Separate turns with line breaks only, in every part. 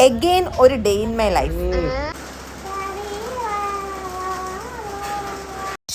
Again ഒരു day in my life.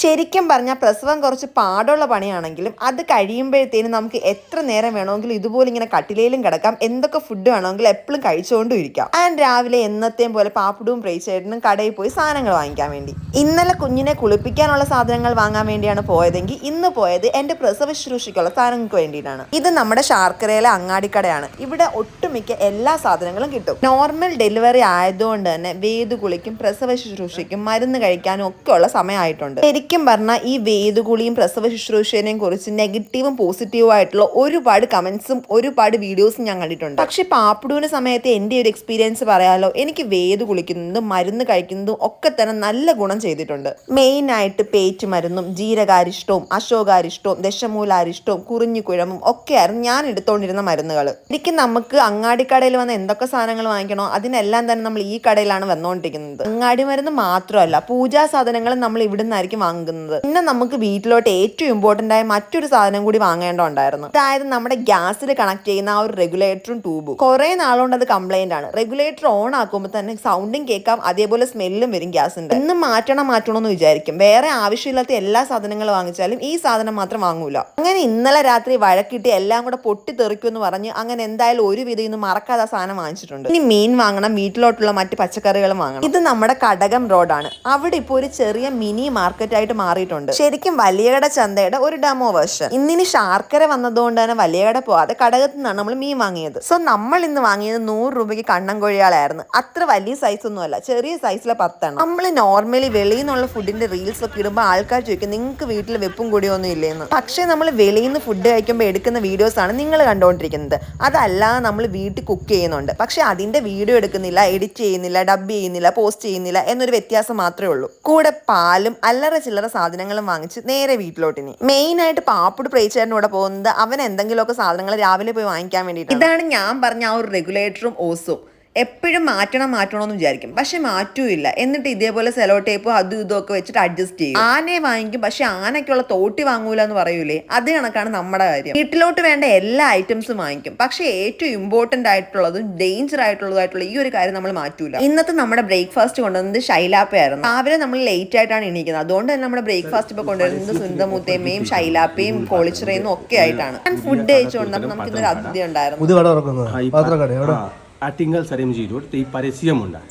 ശരിക്കും പറഞ്ഞാൽ പ്രസവം കുറച്ച് പാടുള്ള പണിയാണെങ്കിലും അത് കഴിയുമ്പോഴത്തേനും നമുക്ക് എത്ര നേരം വേണമെങ്കിലും ഇതുപോലെ ഇങ്ങനെ കട്ടിലേലും കിടക്കാം, എന്തൊക്കെ ഫുഡ് വേണമെങ്കിലും എപ്പോഴും കഴിച്ചുകൊണ്ടും ഇരിക്കാം. ആൻഡ് രാവിലെ എന്നത്തെയും പോലെ പാപ്പുടും പ്രേച്ചേട്ടനും കടയിൽ പോയി സാധനങ്ങൾ വാങ്ങിക്കാൻ വേണ്ടി. ഇന്നലെ കുഞ്ഞിനെ കുളിപ്പിക്കാനുള്ള സാധനങ്ങൾ വാങ്ങാൻ വേണ്ടിയാണ് പോയതെങ്കിൽ ഇന്ന് പോയത് എൻ്റെ പ്രസവ ശുശ്രൂഷയ്ക്കുള്ള സാധനങ്ങൾക്ക് വേണ്ടിയിട്ടാണ്. ഇത് നമ്മുടെ ശാർക്കരയിലെ അങ്ങാടിക്കടയാണ്. ഇവിടെ ഒട്ടുമിക്ക എല്ലാ സാധനങ്ങളും കിട്ടും. നോർമൽ ഡെലിവറി ആയതുകൊണ്ട് തന്നെ വേദുകുളിക്കും പ്രസവ ശുശ്രൂഷയ്ക്കും മരുന്ന് കഴിക്കാനും ഒക്കെ ഉള്ള സമയമായിട്ടുണ്ട്. ശരിക്കും പറഞ്ഞാൽ ഈ വേദുകുളിയും പ്രസവ ശുശ്രൂഷേനെയും കുറിച്ച് നെഗറ്റീവും പോസിറ്റീവും ആയിട്ടുള്ള ഒരുപാട് കമന്റ്സും ഒരുപാട് വീഡിയോസും ഞാൻ കണ്ടിട്ടുണ്ട്. പക്ഷെ പാപ്പുടൂവിന് സമയത്ത് എൻ്റെ ഒരു എക്സ്പീരിയൻസ് പറയാലോ, എനിക്ക് വേദു കുളിക്കുന്നതും മരുന്ന് കഴിക്കുന്നതും ഒക്കെ തന്നെ നല്ല ഗുണം ചെയ്തിട്ടുണ്ട്. മെയിനായിട്ട് പേറ്റ് മരുന്നും ജീരകാരിഷ്ടവും അശോകാരിഷ്ടവും ദശമൂലാരിഷ്ടവും കുറിഞ്ഞുകുഴമ്പും ഒക്കെയായിരുന്നു ഞാൻ എടുത്തുകൊണ്ടിരുന്ന മരുന്നുകൾ. എനിക്ക് നമുക്ക് അങ്ങാടിക്കടയിൽ വന്ന് എന്തൊക്കെ സാധനങ്ങൾ വാങ്ങിക്കണോ അതിനെല്ലാം തന്നെ നമ്മൾ ഈ കടയിലാണ് വന്നുകൊണ്ടിരിക്കുന്നത്. അങ്ങാടി മരുന്ന് മാത്രമല്ല, പൂജാ സാധനങ്ങളും നമ്മൾ ഇവിടെ നിന്നായിരിക്കും വാങ്ങുന്നത്. പിന്നെ നമുക്ക് വീട്ടിലോട്ട് ഏറ്റവും ഇമ്പോർട്ടന്റ് ആയ മറ്റൊരു സാധനം കൂടി വാങ്ങേണ്ടതുണ്ടായിരുന്നു. അതായത് നമ്മുടെ ഗ്യാസിൽ കണക്ട് ചെയ്യുന്ന ആ ഒരു റെഗുലേറ്ററും ട്യൂബും. കുറെ നാളുകൊണ്ട് അത് കംപ്ലൈന്റ് ആണ്. റെഗുലേറ്റർ ഓൺ ആക്കുമ്പോൾ തന്നെ സൗണ്ടും കേൾക്കാം, അതേപോലെ സ്മെല്ലും വരും ഗ്യാസിന്റെ. ഇന്ന് മാറ്റണമെന്ന് വിചാരിക്കും. വേറെ ആവശ്യമില്ലാത്ത എല്ലാ സാധനങ്ങളും വാങ്ങിച്ചാലും ഈ സാധനം മാത്രം വാങ്ങൂല. അങ്ങനെ ഇന്നലെ രാത്രി വഴക്കിട്ട് എല്ലാം കൂടെ പൊട്ടിത്തെറിക്കും എന്ന് പറഞ്ഞ് അങ്ങനെ എന്തായാലും ഒരു വിധം ഇന്ന് മറക്കാതെ ആ സാധനം വാങ്ങിച്ചിട്ടുണ്ട്. ഇനി മീൻ വാങ്ങണം, വീട്ടിലോട്ടുള്ള മറ്റ് പച്ചക്കറികളും വാങ്ങണം. ഇത് നമ്മുടെ കടകം റോഡാണ്. അവിടെ ഇപ്പോൾ ഒരു ചെറിയ മിനി മാർക്കറ്റ് ആയിട്ട് മാറിയിട്ടുണ്ട്. ശരിക്കും വലിയകട ചന്തയുടെ ഒരു ഡെമോ വേർഷൻ. ഇന്നിനി ശാർക്കര വന്നതുകൊണ്ട് തന്നെ വലിയകട പോവാതെ കടകത്ത് നിന്നാണ് നമ്മൾ മീൻ വാങ്ങിയത്. സോ നമ്മൾ ഇന്ന് വാങ്ങിയത് 100 രൂപയ്ക്ക് കണ്ണൻ കോഴികളായിരുന്നു. അത്ര വലിയ സൈസ് ഒന്നും അല്ല, ചെറിയ സൈസിലെ 10 എണ്ണം. നമ്മൾ നോർമലി വെളിയിൽ നിന്നുള്ള ഫുഡിന്റെ റീൽസ് ഒക്കെ ഇടുമ്പോൾ ആൾക്കാർ ചോദിക്കും നിങ്ങൾക്ക് വീട്ടിൽ വെപ്പും കൂടിയൊന്നും ഇല്ലേന്ന്. പക്ഷേ നമ്മൾ വെളിയിൽ നിന്ന് ഫുഡ് കഴിക്കുമ്പോൾ എടുക്കുന്ന വീഡിയോസ് ആണ് നിങ്ങൾ കണ്ടുകൊണ്ടിരിക്കുന്നത്. അതല്ല, നമ്മൾ വീട്ടിൽ കുക്ക് ചെയ്യുന്നുണ്ട്, പക്ഷെ അതിന്റെ വീഡിയോ എടുക്കുന്നില്ല, എഡിറ്റ് ചെയ്യുന്നില്ല, ഡബ് ചെയ്യുന്നില്ല, പോസ്റ്റ് ചെയ്യുന്നില്ല എന്നൊരു വ്യത്യാസം മാത്രമേ ഉള്ളൂ. കൂടെ പാലും അല്ലറ ചില്ലറ സാധനങ്ങളും വാങ്ങിച്ച് നേരെ വീട്ടിലോട്ടിനി. മെയിൻ ആയിട്ട് പാപ്പുട് പ്രേച്ചേട്ടനോടെ പോകുന്നത് അവൻ എന്തെങ്കിലുമൊക്കെ സാധനങ്ങൾ രാവിലെ പോയി വാങ്ങിക്കാൻ വേണ്ടിയിട്ട്. ഇതാണ് ഞാൻ പറഞ്ഞ ആ ഒരു റെഗുലേറ്ററും ഓസും. എപ്പോഴും മാറ്റണമെന്ന് വിചാരിക്കും, പക്ഷെ മാറ്റൂല്ല. എന്നിട്ട് ഇതേപോലെ സെലോ ടേപ്പും അതും ഇതും ഒക്കെ വെച്ചിട്ട് അഡ്ജസ്റ്റ് ചെയ്യും. ആനയെ വാങ്ങിക്കും, പക്ഷെ ആനയ്ക്കുള്ള തോട്ടി വാങ്ങൂല എന്ന് പറയൂലേ, അത് കണക്കാണ് നമ്മുടെ കാര്യം. വീട്ടിലോട്ട് വേണ്ട എല്ലാ ഐറ്റംസും വാങ്ങിക്കും, പക്ഷെ ഏറ്റവും ഇമ്പോർട്ടന്റ് ആയിട്ടുള്ളതും ഡേഞ്ചർ ആയിട്ടുള്ളതായിട്ടുള്ള ഈ ഒരു കാര്യം നമ്മൾ മാറ്റൂല. ഇന്നത്തെ നമ്മുടെ ബ്രേക്ക്ഫാസ്റ്റ് കൊണ്ടുവന്നത് ശൈലാപ്പയായിരുന്നു. രാവിലെ നമ്മൾ ലേറ്റ് ആയിട്ടാണ് എണീക്കുന്നത്, അതുകൊണ്ട് തന്നെ നമ്മുടെ ബ്രേക്ക്ഫാസ്റ്റ് ഇപ്പൊ കൊണ്ടുവരുന്നത് സുന്ദമുത്തേമ്മയും ശൈലാപ്പയും കോളിച്ചിറയും ഒക്കെ ആയിട്ടാണ്. ഞാൻ ഫുഡ് കഴിച്ചുകൊണ്ട് നമുക്ക് ഇന്നൊരു അതിഥി ഉണ്ടായിരുന്നു.
Attingal sir M G road ഈ പരസ്യമുണ്ട്.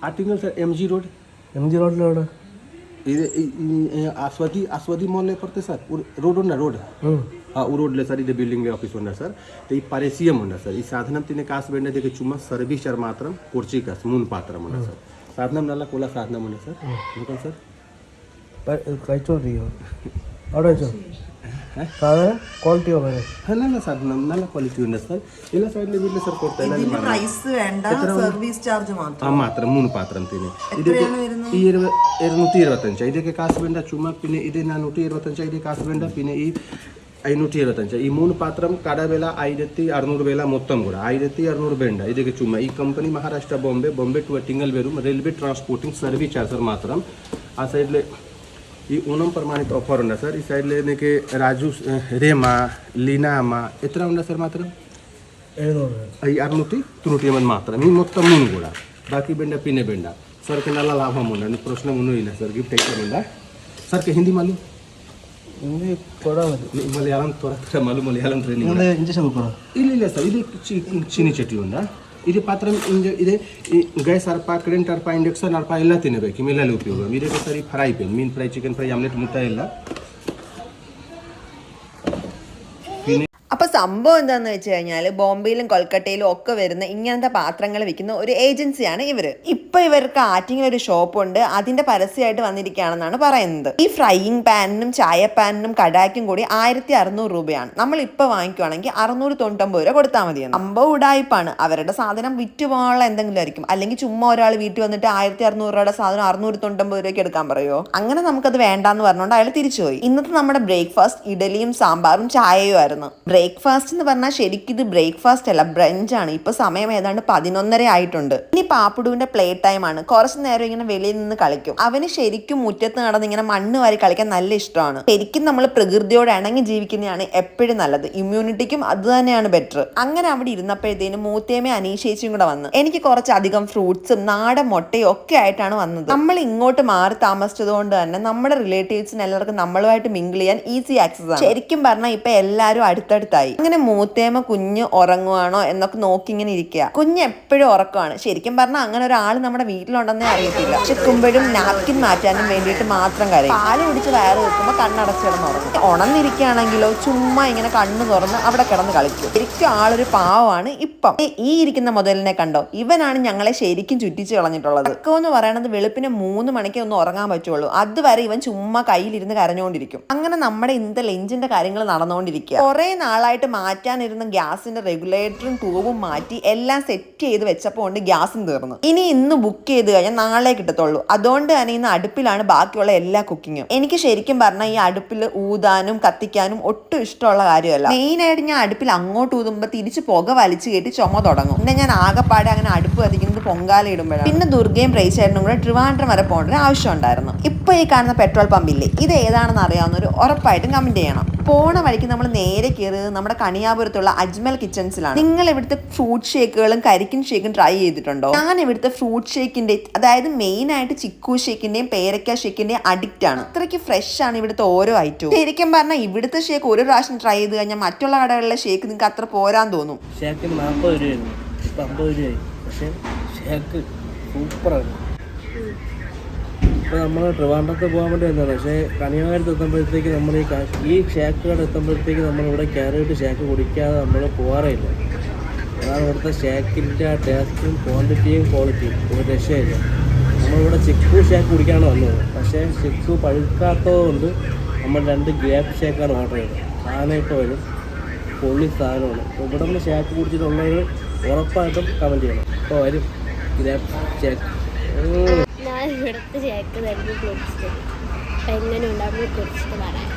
ആറ്റിങ്ങൽ
സർ എം ജി റോഡിലൂടെ ഇത് അസ്വതി മോളിലെ പുറത്ത് സാർ റോഡുണ്ട്. ആ റോഡിലെ സാർ ഇത് ബിൽഡിംഗ് ഓഫീസ് ഉണ്ട് സാർ. ഈ പരസ്യമുണ്ട് സാർ. ഈ സാധനത്തിന് കാശ് വേണ്ടതൊക്കെ ചുമ്മാ സർവീസ് ചാർജ് മാത്രം കുറച്ച് കാശ് 3 പാത്രമുണ്ട് സാർ. സാധനം നല്ല കുല സാധനമുണ്ട് സാർ. നോക്കാം സാർ.
കഴിച്ചോണ്ടിരിക്കും അവിടെ വെച്ചോ. സാധനം ക്വാളിറ്റി
നല്ല സാധനം, നല്ല ക്വാളിറ്റി ഉണ്ട് സാർ. എല്ലാ സൈഡിലെ വീട്ടിൽ സാർ കൊടുത്താൽ മാത്രം 3 പാത്രത്തിന് ഇതൊക്കെ 225. ഇതൊക്കെ കാശ് വേണ്ട ചുമ്മാ. പിന്നെ ഇത് 425 ഇത് കാശ് വേണ്ട. പിന്നെ ഈ 525 ഈ 3 പാത്രം കട വില 1600 വില മൊത്തം കൂടെ 1600 വേണ്ട. ഇതൊക്കെ ചുമ്മാ. ഈ കമ്പനി മഹാരാഷ്ട്ര ബോംബെ ടു അറ്റിങ്ങൽ വരും. റെയിൽവേ ട്രാൻസ്പോർട്ടിംഗ് സർവീസ് ചാർജർ മാത്രം. ആ സൈഡിൽ ഈ ഓണം പ്രമാണിत ഓഫർ ഉണ്ട് സാർ. ഈ സൈഡിൽ എനിക്ക് രാജു, രേമ, ലീനാമ്മ എത്ര ഉണ്ട് സാർ? മാത്രം 690 മാത്രം. ഈ മൊത്തം 3 കൂടെ. ബാക്കി വേണ്ട പിന്നെ വേണ്ട. സാർക്ക് നല്ല ലാഭമുണ്ട്, പ്രശ്നമൊന്നുമില്ല സാർ. ഗിഫ്റ്റ് ഐറ്റം ഉണ്ട് സാർക്ക്. ഹിന്ദി മാലൂം? മലയാളം മാലൂം? മലയാളം ട്രെയിനിങ് ഇല്ല സാർ. ഇത് ചീനി ചട്ടി ഉണ്ട്. ഇത് പാത്രം ഇത് ಗ್ಯಾಸ್ ಅರ್ಪ ಕರೆಂಟ್ ಅರ್ಪ ಇಂಡಕ್ಷನ್ ಅರ್ಪ ಎಲ್ಲ ತಿನ್ನಬೇಕು. ಇಲ್ಲೆಲ್ಲ ಉಪಯೋಗ. ಇದಕ್ಕೆ ಸರಿ ಫ್ರೈ ಪೇನ್ ಮೀನು ಫ್ರೈ, ಚಿಕನ್ ಫ್ರೈ, ಆಮ್ಲೆಟ್ ಮುಟ್ಟ ಎಲ್ಲ.
അപ്പൊ സംഭവം എന്താന്ന് വെച്ച് കഴിഞ്ഞാൽ ബോംബെയിലും കൊൽക്കട്ടയിലും ഒക്കെ വരുന്ന ഇങ്ങനത്തെ പാത്രങ്ങൾ വിൽക്കുന്ന ഒരു ഏജൻസിയാണ് ഇവര്. ഇപ്പൊ ഇവർക്ക് ആറ്റിങ്ങിൽ ഒരു ഷോപ്പുണ്ട്, അതിന്റെ പരസ്യമായിട്ട് വന്നിരിക്കുകയാണെന്നാണ് പറയുന്നത്. ഈ ഫ്രൈയിങ് പാനിനും ചായ പാനിനും കടാക്കും കൂടി 1600 രൂപയാണ്. നമ്മൾ ഇപ്പൊ വാങ്ങിക്കുവാണെങ്കിൽ 699 രൂപ കൊടുത്താൽ മതിയാണ്. സംഭവം ഉടായ്പാണ്. അവരുടെ സാധനം വിറ്റുപോകാനുള്ള എന്തെങ്കിലും ആയിരിക്കും. അല്ലെങ്കിൽ ചുമ്മാ ഒരാൾ വീട്ടിൽ വന്നിട്ട് 1600 രൂപയുടെ സാധനം 699 രൂപയ്ക്ക് എടുക്കാൻ പറയുമോ? അങ്ങനെ നമുക്കത് വേണ്ടാന്ന് പറഞ്ഞുകൊണ്ട് അയാൾ തിരിച്ചുപോയി. ഇന്നത്തെ നമ്മുടെ ബ്രേക്ക്ഫാസ്റ്റ് ഇഡലിയും സാമ്പാറും ചായയും ആയിരുന്നു. ബ്രേക്ക്ഫാസ്റ്റ് ബ്രേക്ക്ഫാസ്റ്റ് എന്ന് പറഞ്ഞാൽ ശരിക്കും ഇത് ബ്രേക്ക്ഫാസ്റ്റ് അല്ല, ബ്രഞ്ചാണ്. ഇപ്പൊ സമയം ഏതാണ്ട് 11:30 ആയിട്ടുണ്ട്. ഇനി പാപ്പുടുവിന്റെ പ്ലേ ടൈം ആണ്. കുറച്ചു നേരം ഇങ്ങനെ വെളിയിൽ നിന്ന് കളിക്കും. അവന് ശരിക്കും മുറ്റത്ത് നടന്ന് ഇങ്ങനെ മണ്ണ് വാരി കളിക്കാൻ നല്ല ഇഷ്ടമാണ്. ശരിക്കും നമ്മൾ പ്രകൃതിയോട് ഇണങ്ങി ജീവിക്കുന്നതാണ് എപ്പോഴും നല്ലത്. ഇമ്മ്യൂണിറ്റിക്കും അത് തന്നെയാണ് ബെറ്റർ. അങ്ങനെ അവിടെ ഇരുന്നപ്പോഴത്തേനും മൂത്തേമേ അനീഷേച്ചിയും കൂടെ വന്ന് എനിക്ക് കുറച്ചധികം ഫ്രൂട്ട്സും നാടൻ മുട്ടയും ഒക്കെ ആയിട്ടാണ് വന്നത്. നമ്മൾ ഇങ്ങോട്ട് മാറി താമസിച്ചത് കൊണ്ട് തന്നെ നമ്മുടെ റിലേറ്റീവ്സിന് എല്ലാവർക്കും നമ്മളുമായിട്ട് മിങ്കിൾ ചെയ്യാൻ ഈസി ആക്സസ് ആണ്. ശരിക്കും പറഞ്ഞാൽ ഇപ്പൊ എല്ലാവരും അടുത്തടുത്തായി. അങ്ങനെ മൂത്തേമ കുഞ്ഞ് ഉറങ്ങുവാണോ എന്നൊക്കെ നോക്കി ഇങ്ങനെ ഇരിക്കുക. കുഞ്ഞ് എപ്പോഴും ഉറക്കമാണ്. ശരിക്കും പറഞ്ഞാൽ അങ്ങനെ ഒരാൾ നമ്മുടെ വീട്ടിലുണ്ടെന്നേ അറിയത്തില്ല. ചിക്കുമ്പോഴും നാപ്കിൻ മാറ്റാനും വേണ്ടിയിട്ട് മാത്രം കരയും. പാല് കുടിച്ച് വയറ് വെക്കുമ്പോൾ കണ്ണടച്ച് കിടന്ന് ഉറങ്ങും. ഉണർന്നിരിക്കുകയാണെങ്കിലോ ചുമ്മാ ഇങ്ങനെ കണ്ണ് തുറന്ന് അവിടെ കിടന്ന് കളിക്കും. ശരിക്കും ആളൊരു പാവമാണ്. ഇപ്പം ഈ ഇരിക്കുന്ന മുതലിനെ കണ്ടോ, ഇവനാണ് ഞങ്ങളെ ശരിക്കും ചുറ്റിച്ച് കളഞ്ഞിട്ടുള്ളത്. എന്ന് പറയണത് വെളുപ്പിന് 3 മണിക്ക് ഒന്ന് ഉറങ്ങാൻ പറ്റുള്ളൂ. അതുവരെ ഇവൻ ചുമ്മാ കയ്യിലിരുന്ന് കരഞ്ഞുകൊണ്ടിരിക്കും. അങ്ങനെ നമ്മുടെ ഇന്നത്തെ ലഞ്ചിന്റെ കാര്യങ്ങൾ നടന്നുകൊണ്ടിരിക്കുക. കുറെ നാളായിട്ട് മാറ്റാനിരുന്ന ഗ്യാസിന്റെ റെഗുലേറ്ററും ട്യൂബും മാറ്റി എല്ലാം സെറ്റ് ചെയ്ത് വെച്ചപ്പോൾ കൊണ്ട് ഗ്യാസും തീർന്നു. ഇനി ഇന്ന് ബുക്ക് ചെയ്ത് കഴിഞ്ഞാൽ നാളെ കിട്ടത്തുള്ളൂ. അതുകൊണ്ട് തന്നെ ഇന്ന് അടുപ്പിലാണ് ബാക്കിയുള്ള എല്ലാ കുക്കിങ്ങും. എനിക്ക് ശരിക്കും പറഞ്ഞാൽ ഈ അടുപ്പിൽ ഊതാനും കത്തിക്കാനും ഒട്ടും ഇഷ്ടമുള്ള കാര്യമല്ല. മെയിനായിട്ട് ഞാൻ അടുപ്പിൽ അങ്ങോട്ട് ഊതുമ്പോൾ തിരിച്ച് പുക വലിച്ചു കയറ്റി ചുമ തുടങ്ങും. പിന്നെ ഞാൻ ആകെപ്പാടെ അങ്ങനെ അടുപ്പ് കത്തിക്കുന്നത് പൊങ്കാല ഇടുമ്പോഴാണ്. പിന്നെ ദുർഗയും പ്രേച്ചേട്ടനും കൂടെ ട്രിവാൻഡ്രം വരെ പോകേണ്ട ഒരു ആവശ്യം ഉണ്ടായിരുന്നു. ഇപ്പൊ ഈ കാണുന്ന പെട്രോൾ പമ്പില്ലേ, ഇത് ഏതാണെന്ന് അറിയാവുന്നവർ ഉറപ്പായിട്ടും കമന്റ് ചെയ്യണം. പോണ വഴിക്ക് നമ്മൾ നേരെ കയറിയത് നമ്മുടെ കണിയാപുരത്തുള്ള അജ്മൽ കിച്ചൺസിലാണ്. നിങ്ങൾ ഇവിടുത്തെ ഫ്രൂട്ട് ഷേക്കുകളും കരിക്കിൻ ഷേക്കും ട്രൈ ചെയ്തിട്ടുണ്ടോ? ഞാൻ ഇവിടുത്തെ ഫ്രൂട്ട് ഷേക്കിന്റെ, അതായത് മെയിൻ ആയിട്ട് ചിക്കു ഷേക്കിന്റെയും പേരക്ക ഷേക്കിന്റെയും അഡിക്റ്റ് ആണ്. അത്രയ്ക്ക് ഫ്രഷ് ആണ് ഇവിടുത്തെ ഓരോ ഐറ്റവും. ശരിക്കും പറഞ്ഞാൽ ഇവിടുത്തെ ഷേക്ക് ഒരു പ്രാവശ്യം ട്രൈ ചെയ്ത് കഴിഞ്ഞാൽ മറ്റുള്ള കടകളിലെ ഷേക്ക് നിങ്ങൾക്ക് അത്ര പോരാൻ തോന്നും.
ഷേക്കിന് 40 രൂപയായിരുന്നു, ഇപ്പം 50 രൂപയായി. പക്ഷേ ഷേക്ക് സൂപ്പറാണ്. ഇപ്പോൾ നമ്മൾ ട്രിവാൻഡ്രത്ത് പോകാൻ വേണ്ടി വന്നതാണ്. പക്ഷേ കണിയാപുരത്ത് എത്തുമ്പോഴത്തേക്ക് നമ്മൾ ഈ ഷേക്ക് കട എത്തുമ്പോഴത്തേക്ക് നമ്മളിവിടെ കയറിയിട്ട് ഷേക്ക് കുടിക്കാതെ നമ്മൾ പോകാറില്ല. അതാണ് ഇവിടുത്തെ ഷേക്കിൻ്റെ ആ ടേസ്റ്റും ക്വാണ്ടിറ്റിയും ക്വാളിറ്റിയും ഒരു രക്ഷയില്ല. നമ്മളിവിടെ ചിക്കു ഷേക്ക് കുടിക്കാനാണ് വന്നത്. പക്ഷേ ചിക്കു പഴുക്കാത്തതുകൊണ്ട് നമ്മൾ 2 ഗ്രേപ്പ് ഷേക്കാണ് ഓർഡർ ചെയ്തത്. സാധനം ഇപ്പോൾ വരും, പൊള്ളി സാധനമാണ്. അപ്പോൾ ഇവിടെ നിന്ന് ഷേക്ക് കുടിച്ചിട്ടുള്ളവർ ഉറപ്പായിട്ടും കമൻറ്റ് ചെയ്യണം. ഇപ്പോൾ വരും ഗ്രേപ്പ് ഷേക്ക്.
ഞാൻ ഇവിടുത്തെ ഷേക്ക് തന്നെ കുടിച്ചിട്ട് എങ്ങനെ ഉണ്ടാകുമ്പോൾ കുടിച്ചിട്ട് പറയാം.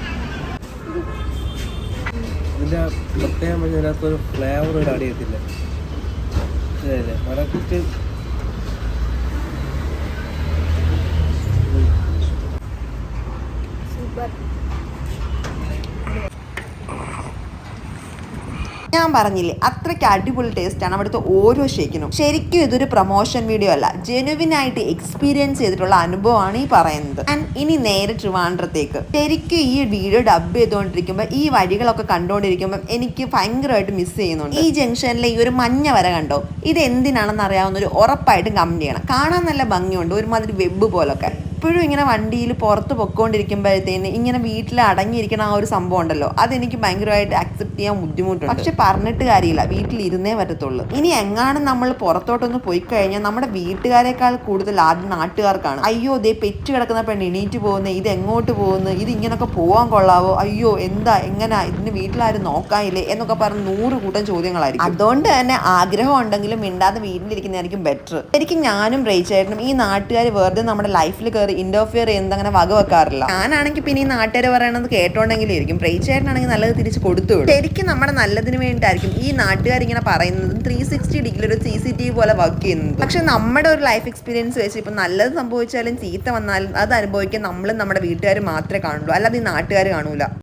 ഇതിൻ്റെ പ്രത്യേകം പറഞ്ഞാൽ ഇതിനകത്തൊരു ഫ്ലേവർ ഒരു അടിയത്തില്ല. ശരിയല്ലേ? Correct
super.
ഞാൻ പറഞ്ഞില്ലേ, അത്രയ്ക്ക് അടിപൊളി ടേസ്റ്റ് ആണ് അവിടുത്തെ ഓരോ ഷേക്കിനും. ശരിക്കും ഇതൊരു പ്രൊമോഷൻ വീഡിയോ അല്ല, ജെനുവിൻ ആയിട്ട് എക്സ്പീരിയൻസ് ചെയ്തിട്ടുള്ള അനുഭവമാണ് ഈ പറയുന്നത്. ആൻഡ് ഇനി നേരെ ട്രിവാൻഡ്രത്തേക്ക്. ശരിക്കും ഈ വീഡിയോ ഡബ് ചെയ്തുകൊണ്ടിരിക്കുമ്പോൾ ഈ വഴികളൊക്കെ കണ്ടുകൊണ്ടിരിക്കുമ്പോൾ എനിക്ക് ഭയങ്കരമായിട്ട് മിസ് ചെയ്യുന്നുണ്ട്. ഈ ജംഗ്ഷനിലെ ഈ ഒരു മഞ്ഞ വര കണ്ടോ, ഇത് എന്തിനാണെന്ന് അറിയാവുന്നൊരു ഉറപ്പായിട്ടും കമന്റ് ചെയ്യണം. കാണാൻ നല്ല ഭംഗിയുണ്ട്, ഒരുമാതിരി വെബ് പോലൊക്കെ. എപ്പോഴും ഇങ്ങനെ വണ്ടിയിൽ പുറത്ത് പൊക്കോണ്ടിരിക്കുമ്പോഴത്തേന് ഇങ്ങനെ വീട്ടിൽ അടങ്ങിയിരിക്കുന്ന ആ ഒരു സംഭവം ഉണ്ടല്ലോ, അതെനിക്ക് ഭയങ്കരമായിട്ട് അക്സെപ്റ്റ് ചെയ്യാൻ ബുദ്ധിമുട്ടുണ്ട്. പക്ഷെ പറഞ്ഞിട്ട് കാര്യമില്ല, വീട്ടിലിരുന്നേ പറ്റത്തുള്ളൂ. ഇനി എങ്ങാനും നമ്മൾ പുറത്തോട്ടൊന്ന് പോയി കഴിഞ്ഞാൽ നമ്മുടെ വീട്ടുകാരെക്കാൾ കൂടുതൽ ആദ്യം നാട്ടുകാർക്കാണ്. അയ്യോ ദേ പെറ്റ് കിടക്കുന്ന പെണ്ണ് എണീറ്റ് പോകുന്നത്, ഇത് എങ്ങോട്ട് പോകുന്നു, ഇത് ഇങ്ങനൊക്കെ പോകാൻ കൊള്ളാവോ, അയ്യോ എന്താ എങ്ങനാ, ഇതിന് വീട്ടിലാരും നോക്കാനില്ലേ എന്നൊക്കെ പറഞ്ഞ് 100 കൂട്ടം ചോദ്യങ്ങളായിരിക്കും. അതുകൊണ്ട് തന്നെ ആഗ്രഹം ഉണ്ടെങ്കിലും മിണ്ടാതെ വീട്ടിലിരിക്കുന്നതായിരിക്കും ബെറ്റർ. ശരിക്കും ഞാനും റേച്ചേട്ടനും ഈ നാട്ടുകാർ വെറുതെ നമ്മുടെ ലൈഫിൽ കയറി ഇന്റർഫിയർ ചെയ്യുന്നത് അങ്ങനെ വക വെക്കാറില്ല. ഞാനാണെങ്കിൽ പിന്നെ ഈ നാട്ടുകാർ പറയണത് കേട്ടോണ്ടെങ്കിലും ഇരിക്കും. പ്രേച്ചേട്ടനാണെങ്കിൽ നല്ലത് തിരിച്ച് കൊടുത്തു വിടും. ശരിക്കും നമ്മുടെ നല്ലതിന് വേണ്ടിയിട്ടായിരിക്കും ഈ നാട്ടുകാർ ഇങ്ങനെ പറയുന്നതും 360 ഡിഗ്രി ഒരു CCTV പോലെ വർക്ക് ചെയ്യുന്നത്. പക്ഷെ നമ്മുടെ ഒരു ലൈഫ് എക്സ്പീരിയൻസ് വെച്ച് ഇപ്പം നല്ലത് സംഭവിച്ചാലും ചീത്ത വന്നാലും അത് അനുഭവിക്കാൻ നമ്മളും നമ്മുടെ വീട്ടുകാർ മാത്രമേ കാണുള്ളൂ, അല്ലാതെ ഈ നാട്ടുകാർ കാണൂല.